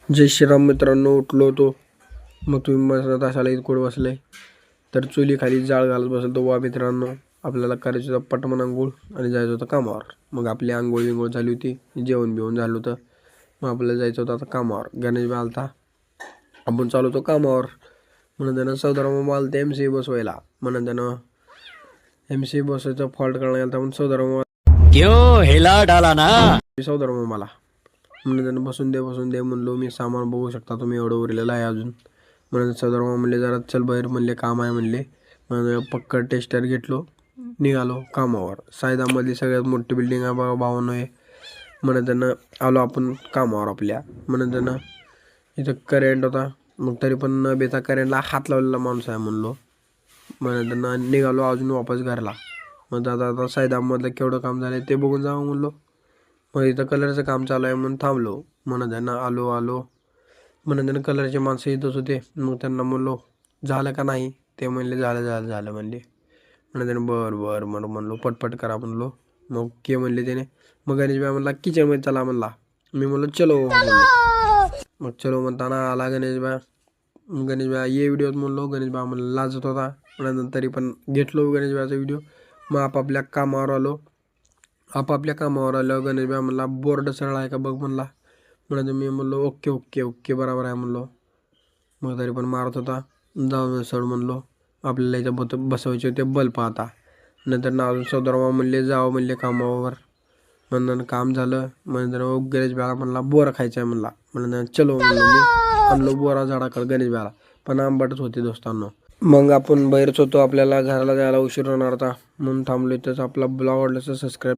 जय श्रीराम मित्रांनो, उठलो होतो. मग तुम्ही बसत असाल इथं कुठं बसले तर चुलीखाली जाळ घालत बसलो होतो. वा मित्रांनो, आपल्याला करायचं होतं पटमन आंघोळ आणि जायचं होतं कामावर. मग आपली आंघोळ विंघोळ झाली होती, जेवण बिवण झालं होतं. मग आपल्याला जायचं होतं आता कामावर. गणेश भाई आलता, आपण चालू होतो कामावर. म्हणून त्यानं सौदारा मामा आला ते MC बसवायला. म्हणून त्यानं MC बसवायचा फॉल्ट काढला गेला म्हणून सौदारा मामा क्यों हिला डाला ना सौदारा मामाला म्हणून त्यानं बसून दे म्हणलो. मी सामान बघू शकता तुम्ही, एवढं उरलेलं आहे अजून. म्हणून सदर म्हणले जरा चल बाहेर, म्हणले काम आहे म्हणले. म्हणून पक्का टेस्टर घेतलो, निघालो कामावर. सायदामधली सगळ्यात मोठी बिल्डिंग आहे बघा, 52 आहे. म्हणून त्यानं आलो आपण कामावर आपल्या. म्हणून त्यानं इथं करेंट होता, मग तरी पण न बेता करेंटला हात लावलेला माणूस आहे म्हणलो. म्हणून त्यांना निघालो अजून वापस घरला. मग आता सायदामधलं केवढं काम झालं ते बघून जावं म्हणलो. मग इथं कलरचं काम चालू आहे म्हणून थांबलो. म्हणून त्यांना आलो म्हणून त्यांना कलरचे माणसं येतच होते. मग त्यांना म्हणलो झालं का नाही, ते म्हणले झालं म्हणले. म्हणून त्याने बरं म्हणलो पटपट करा म्हणलो. मग के म्हणले त्याने. मग गणेश भाई म्हणला किचनमध्ये चला म्हणला. मी म्हणलो चलो म्हणलो. मग चलो म्हणताना आला गणेश भाई ये व्हिडिओत म्हणलो. गणेश भाई म्हणला लाजत होता, म्हणून तरी पण घेतलो गणेश भाईचा व्हिडिओ. मग आपापल्या कामावर आलो. गणेश भाई म्हणला बोर्ड सरळ आहे का बघ म्हणला. म्हणून मी म्हणलो ओके बरोबर आहे म्हणलो. मग तरी पण मारत होता, जाऊन सड म्हणलो. आपल्याला इथं बसवायचे होते बल्ब. आता नंतर ना अजून सौदरमा म्हणले जावं म्हणले कामावर. म्हणून काम झालं. म्हणून गणेश भाईला म्हणला बोरा खायचा आहे म्हणला. म्हणून चलो म्हणलो. मी आणलो बोरा झाडाकडे गणेश भाईला, पण आंबाटच होते दोस्तांनो. मग आपण बाहेरच होतो, आपल्याला घराला जायला उशीर होणार होता म्हणून थांबलो. इथंच. आपला ब्लॉग आवडला तर सबस्क्राईब